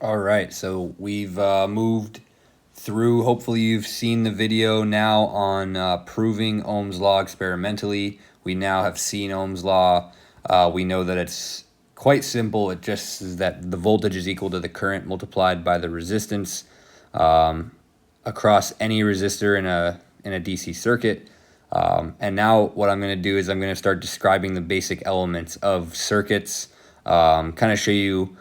All right, so we've moved through. Hopefully, you've seen the video now on proving Ohm's law experimentally. We now have seen Ohm's law. We know that it's quite simple. It just is that the voltage is equal to the current multiplied by the resistance across any resistor in a DC circuit. And now what I'm going to do is I'm going to start describing the basic elements of circuits, kind of show you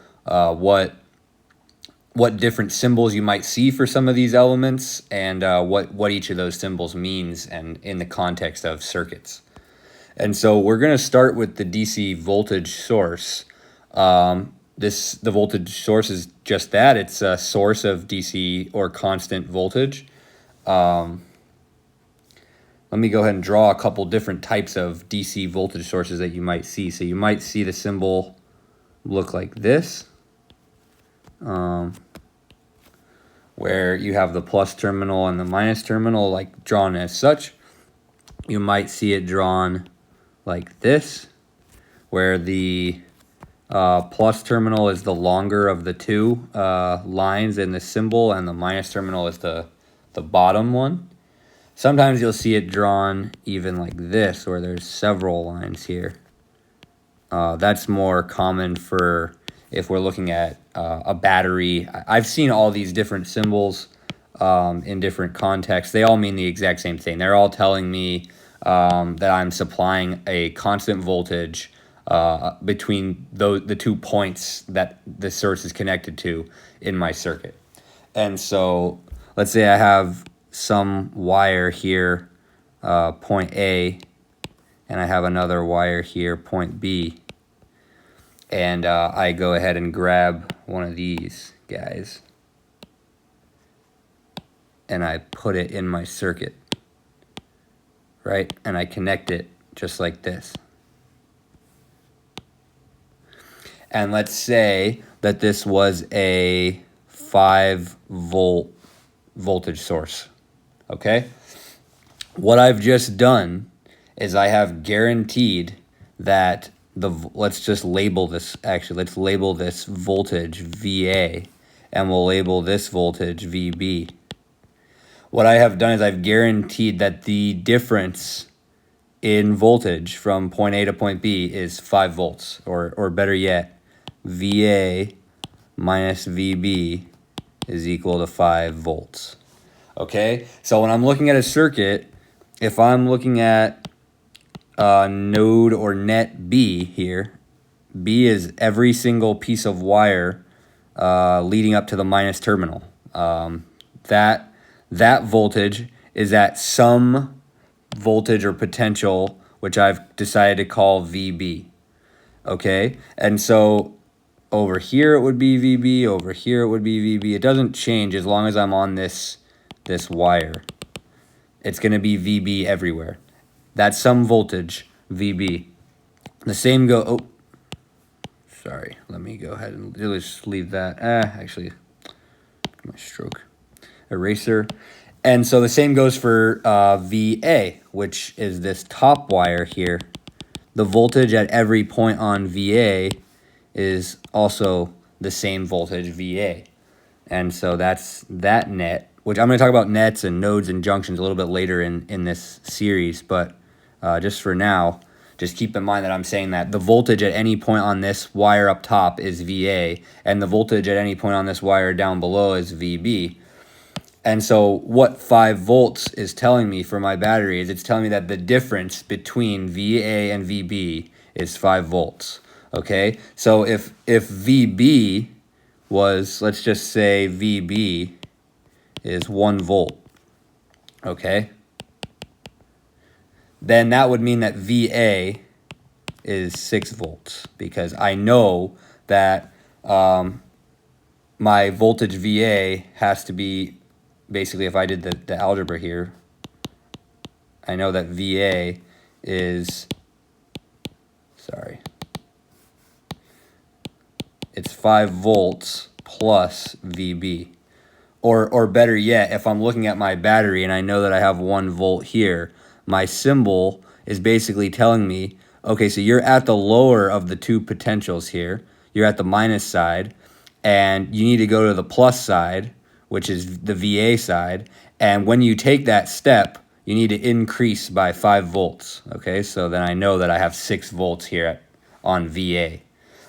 what different symbols you might see for some of these elements, and what each of those symbols means and in the context of circuits. And so we're going to start with the DC voltage source. The voltage source is just that. It's a source of DC or constant voltage. Let me go ahead and draw a couple different types of DC voltage sources that you might see. So you might see the symbol look like this, where you have the plus terminal and the minus terminal like drawn as such. You might see it drawn like this, where the plus terminal is the longer of the two lines in the symbol, and the minus terminal is the bottom one. Sometimes you'll see it drawn even like this, where there's several lines here. That's more common for if we're looking at a battery. I've seen all these different symbols in different contexts. They all mean the exact same thing. They're all telling me that I'm supplying a constant voltage between the 2 points that the source is connected to in my circuit. And so let's say I have some wire here, point A, and I have another wire here, point B. And I go ahead and grab one of these guys, and I put it in my circuit, right? And I connect it just like this. And let's say that this was a 5-volt voltage source, okay? What I've just done is I have guaranteed that let's just label this, actually, let's label this voltage VA, and we'll label this voltage VB. What I have done is I've guaranteed that the difference in voltage from point A to point B is 5 volts, or better yet, VA minus VB is equal to 5 volts. Okay, so when I'm looking at a circuit, if I'm looking at node or net B here, B is every single piece of wire leading up to the minus terminal. That voltage is at some voltage or potential, which I've decided to call VB. Okay, and so over here it would be VB, over here it would be VB. It doesn't change as long as I'm on this wire. It's going to be VB everywhere. That's some voltage, VB. The same sorry, let me go ahead and just leave that. Actually, my stroke eraser. And so the same goes for VA, which is this top wire here. The voltage at every point on VA is also the same voltage, VA. And so that's that net, which I'm going to talk about nets and nodes and junctions a little bit later in this series. But just for now, just keep in mind that I'm saying that the voltage at any point on this wire up top is VA, and the voltage at any point on this wire down below is VB. And so what 5 volts is telling me for my battery is it's telling me that the difference between VA and VB is 5 volts. Okay, so if VB was, let's just say VB is 1 volt, okay, then that would mean that VA is 6 volts, because I know that my voltage VA has to be, basically if I did the algebra here, I know that VA is, it's 5 volts plus VB. Or better yet, if I'm looking at my battery and I know that I have 1 volt here, my symbol is basically telling me, okay, so you're at the lower of the two potentials here. You're at the minus side. and you need to go to the plus side, which is the VA side. And when you take that step, you need to increase by 5 volts. Okay, so then I know that I have 6 volts here on VA.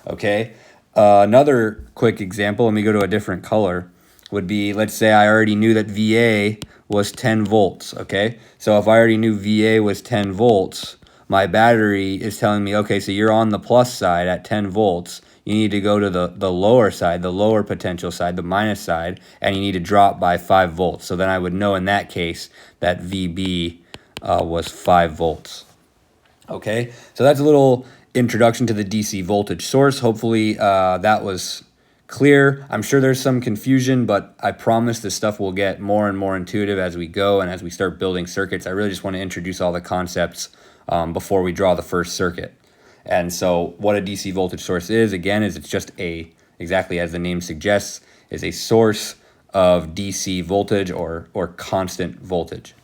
Okay, another quick example, let me go to a different color, would be, let's say I already knew that VA was 10 volts. Okay, so if I already knew VA was 10 volts, my battery is telling me, okay, so you're on the plus side at 10 volts. You need to go to the lower side, the lower potential side, the minus side, and you need to drop by 5 volts. So then I would know in that case that VB was 5 volts. Okay, so that's a little introduction to the DC voltage source. Hopefully that was clear. I'm sure there's some confusion, but I promise this stuff will get more and more intuitive as we go and as we start building circuits. I really just want to introduce all the concepts before we draw the first circuit. And so what a DC voltage source is, again, is it's just exactly as the name suggests, is a source of DC voltage or constant voltage.